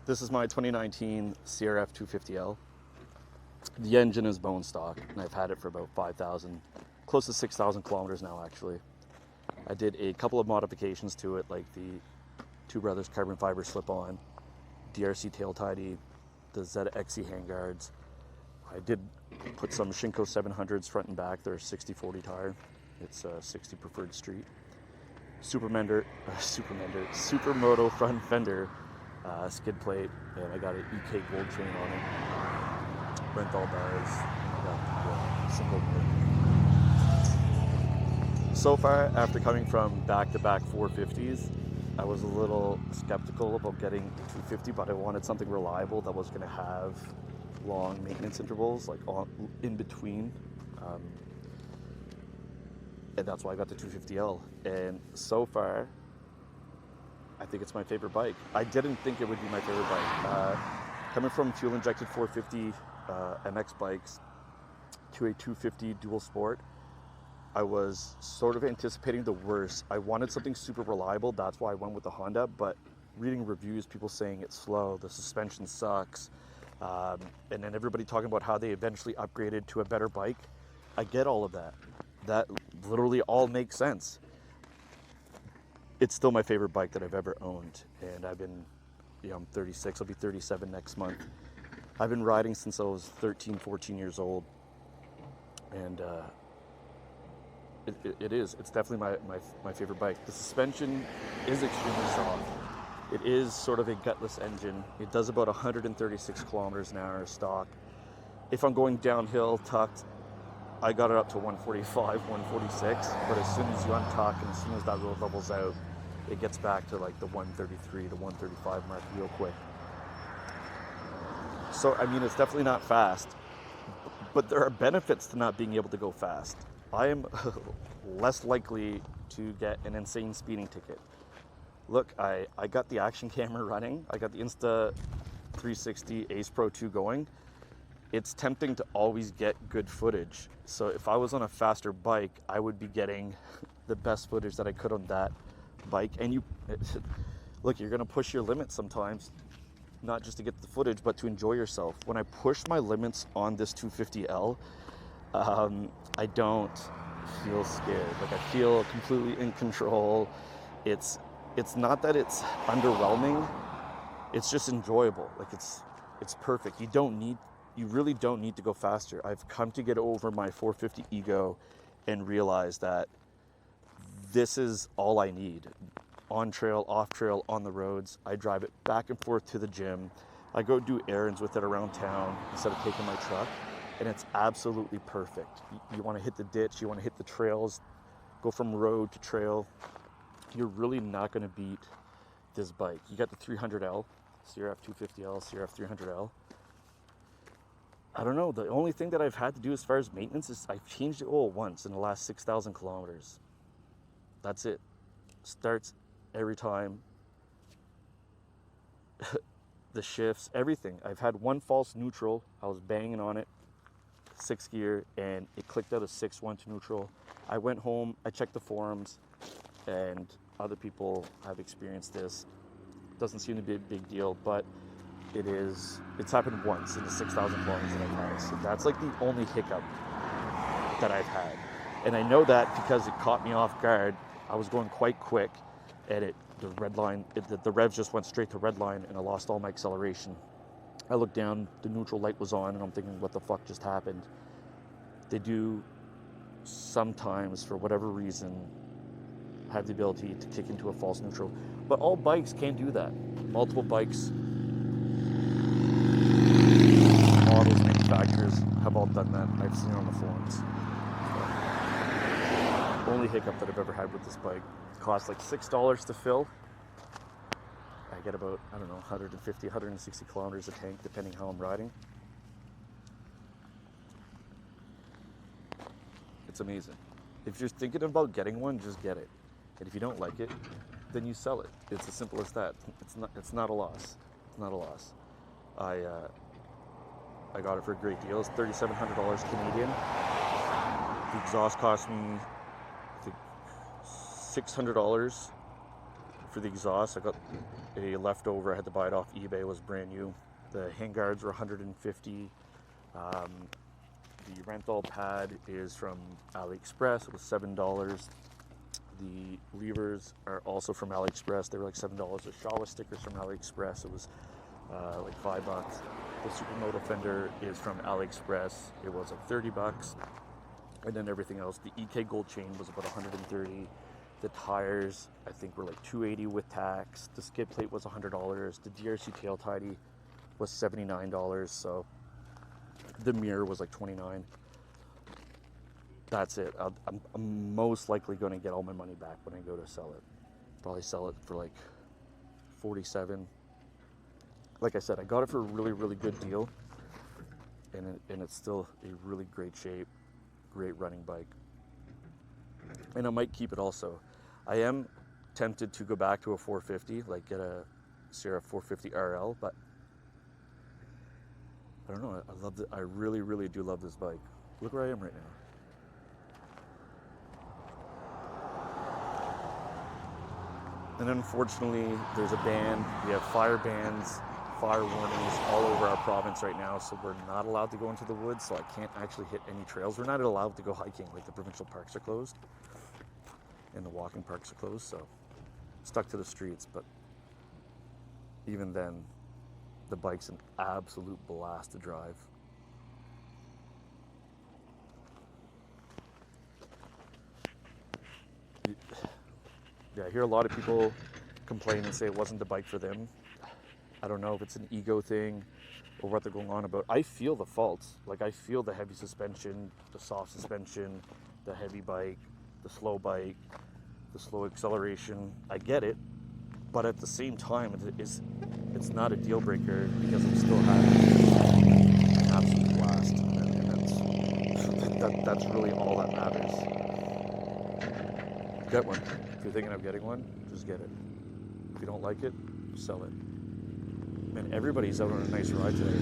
This is my 2019 CRF250L. The engine is bone stock, and I've had it for about 5,000, close to 6,000 kilometers now, actually. I did a couple of modifications to it, like the Two Brothers carbon fiber slip-on, DRC Tail Tidy, the Zeta XC handguards. I did put some Shinko 700s front and back. They're a 60/40 tire. It's a 60 preferred street. Supermoto front fender skid plate, and I got an EK gold chain on it. Renthal bars. I got the single board. So far, after coming from back-to-back 450s, I was a little skeptical about getting a 250, but I wanted something reliable that was going to have long maintenance intervals, like in between. And that's why I got the 250L. And so far, I think it's my favorite bike. I didn't think it would be my favorite bike. Coming from fuel-injected 450 MX bikes to a 250 dual sport, I was sort of anticipating the worst. I wanted something super reliable. That's why I went with the Honda. But reading reviews, people saying it's slow, the suspension sucks, and then everybody talking about how they eventually upgraded to a better bike. I get all of that. That literally all makes sense. It's still my favorite bike that I've ever owned, and I've been, I'm 36, I'll be 37 next month. I've been riding since I was 13, 14 years old, and it's definitely my favorite bike. The suspension is extremely soft. It is sort of a gutless engine. It does about 136 kilometers an hour stock. If I'm going downhill tucked, I got it up to 145, 146, but as soon as you untuck and as soon as that road levels out, it gets back to like the 133 to 135 mark real quick. So, I mean, it's definitely not fast, but there are benefits to not being able to go fast. I am less likely to get an insane speeding ticket. Look, I got the action camera running. I got the Insta360 Ace Pro 2 going. It's tempting to always get good footage. So if I was on a faster bike, I would be getting the best footage that I could on that bike. And look, you're gonna push your limits sometimes, not just to get the footage, but to enjoy yourself. When I push my limits on this 250L, I don't feel scared. Like, I feel completely in control. It's not that it's underwhelming. It's just enjoyable. Like, it's perfect. You really don't need to go faster. I've come to get over my 450 ego and realize that this is all I need. On trail, off trail, on the roads. I drive it back and forth to the gym. I go do errands with it around town instead of taking my truck, and it's absolutely perfect. You want to hit the ditch, you want to hit the trails, go from road to trail. You're really not going to beat this bike. You got the 300L, CRF250L, CRF300L. I don't know, the only thing that I've had to do as far as maintenance is I've changed the oil once in the last 6,000 kilometers. That's it. Starts every time. The shifts, everything. I've had one false neutral. I was banging on it, 6th gear, and it clicked out a 6-1 to neutral. I went home, I checked the forums, and other people have experienced this. Doesn't seem to be a big deal, but it's happened once in the 6,000 kilometers that I've had. So that's like the only hiccup that I've had. And I know that because it caught me off guard. I was going quite quick, and the revs just went straight to red line, and I lost all my acceleration. I looked down, the neutral light was on, and I'm thinking, what the fuck just happened? They do sometimes, for whatever reason, have the ability to kick into a false neutral. But all bikes can't do that. Multiple bikes, models, manufacturers have all done that. I've seen it on the forums. Only hiccup that I've ever had with this bike. It costs like $6 to fill. I get about, 150, 160 kilometers a tank, depending how I'm riding. It's amazing. If you're thinking about getting one, just get it. And if you don't like it, then you sell it. It's as simple as that. It's not a loss. It's not a loss. I got it for a great deal. It's $3,700 Canadian. The exhaust cost me, I think, $600 for the exhaust. I got a leftover. I had to buy it off eBay. It was brand new. The handguards were 150. The Renthal pad is from AliExpress. It was $7. The levers are also from AliExpress. They were like $7. The Shawa stickers from AliExpress. It was like $5. The Supermoto Fender is from AliExpress. It was like $30. And then everything else. The EK gold chain was about 130. The tires, I think, were like $280 with tax. The skid plate was $100. The DRC Tail Tidy was $79. So the mirror was like $29. That's it. I'm most likely going to get all my money back when I go to sell it. Probably sell it for like $47. Like I said, I got it for a really, really good deal, and it's still a really great shape, great running bike. And I might keep it also. I am tempted to go back to a 450, like get a CRF250L, but I don't know. I love it. I really, really do love this bike. Look where I am right now. And unfortunately, there's a ban. We have fire bans, fire warnings all over our province right now, so we're not allowed to go into the woods, so I can't actually hit any trails. We're not allowed to go hiking, like the provincial parks are closed, and the walking parks are closed, so stuck to the streets. But even then, the bike's an absolute blast to drive. Yeah, I hear a lot of people complain and say it wasn't the bike for them. I don't know if it's an ego thing or what they're going on about. I feel the faults. Like, I feel the heavy suspension, the soft suspension, the heavy bike, the slow bike, the slow acceleration. I get it, but at the same time, it's not a deal breaker because I'm still having an absolute blast, and that's really all that matters. Get one. If you're thinking of getting one, just get it. If you don't like it, sell it. Man, everybody's out on a nice ride today.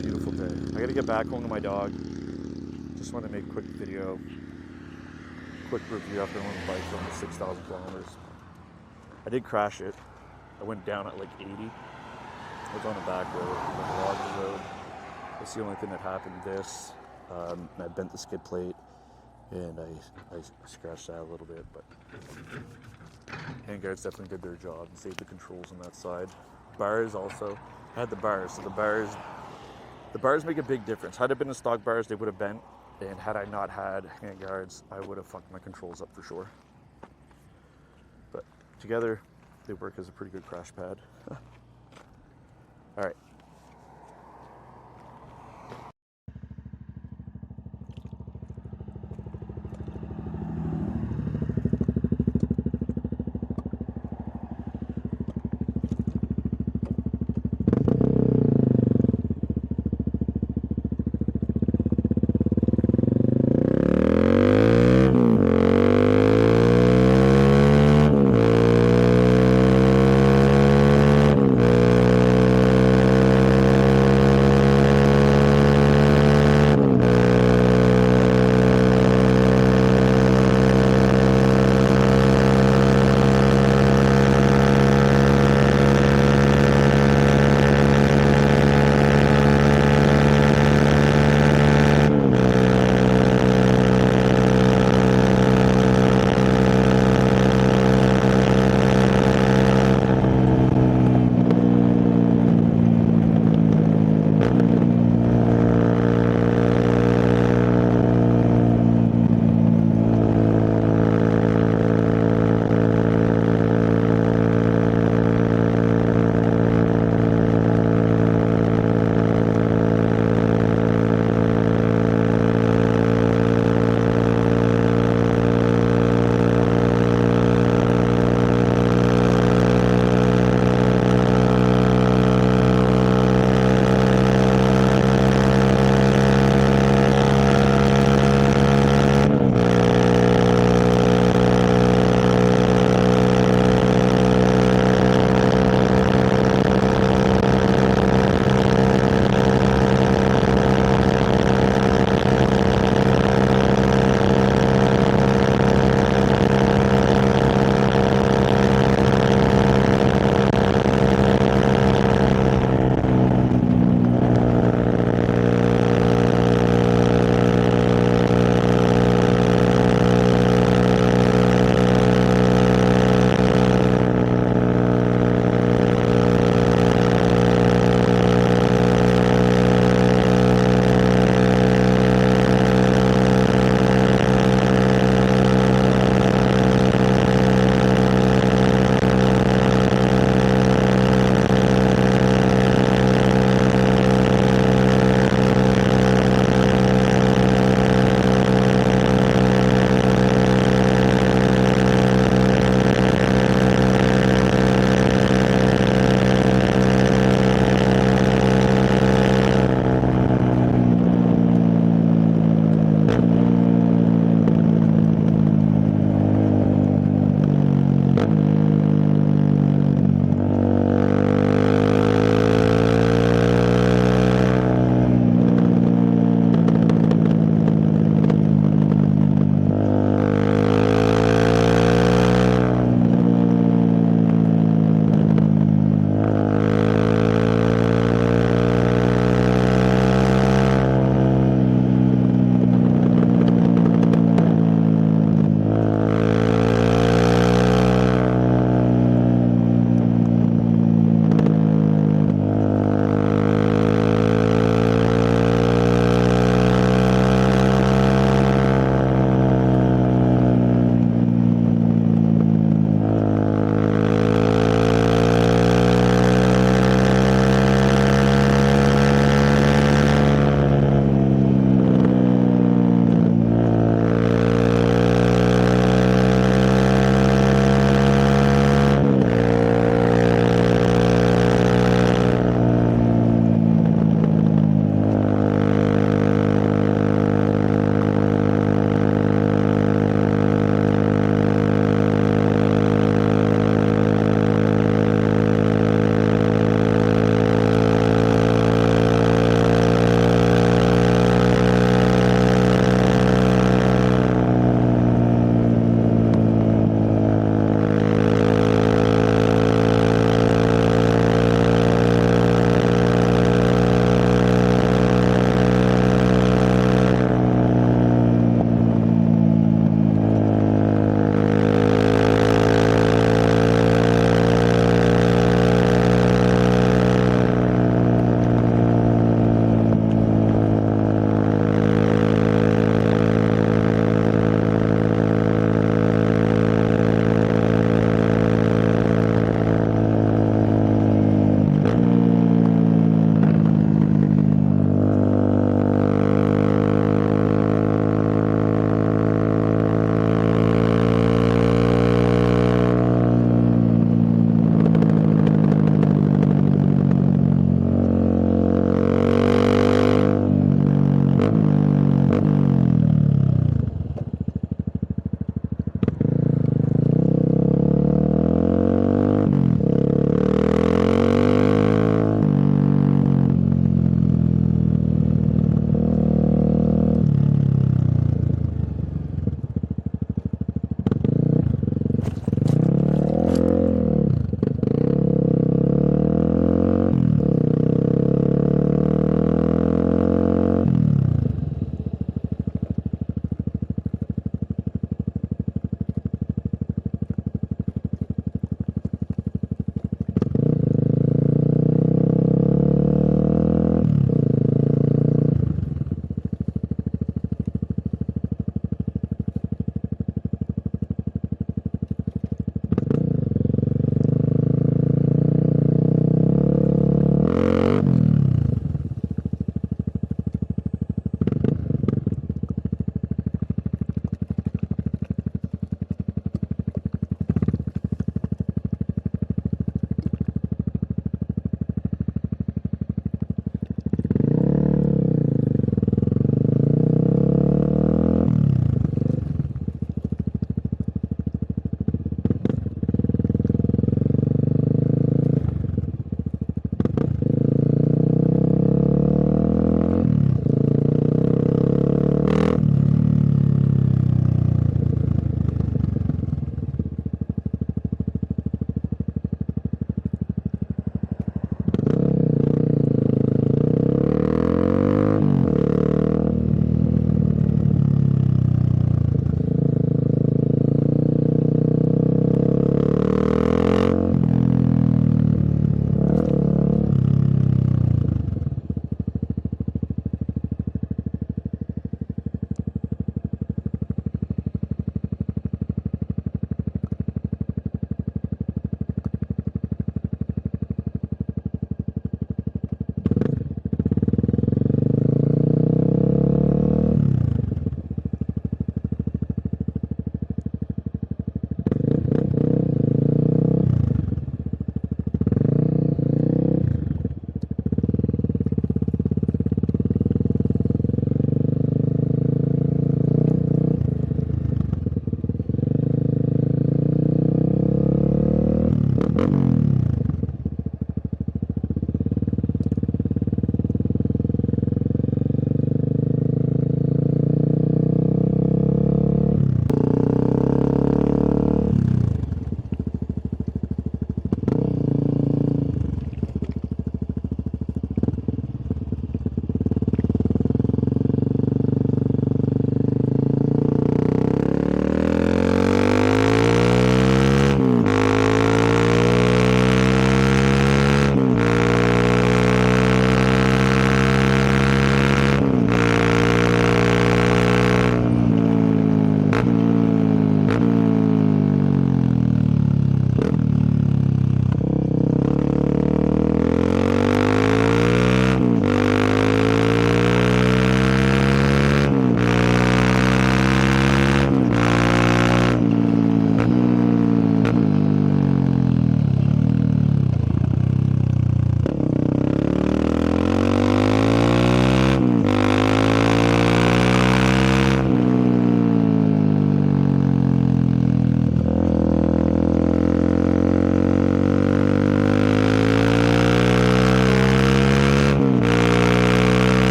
Beautiful day. I gotta get back home to my dog. Just want to make a quick video, quick review after I went on the bike for almost 6,000 kilometers. I did crash it. I went down at like 80. I was on a back road, like a log road. That's the only thing that happened. This, and I bent the skid plate, and I scratched that a little bit, but handguards definitely did their job and saved the controls on that side. Bars also. I had the bars, so the bars make a big difference. Had it been the stock bars, they would have bent, and had I not had handguards, I would have fucked my controls up for sure. But together, they work as a pretty good crash pad. All right.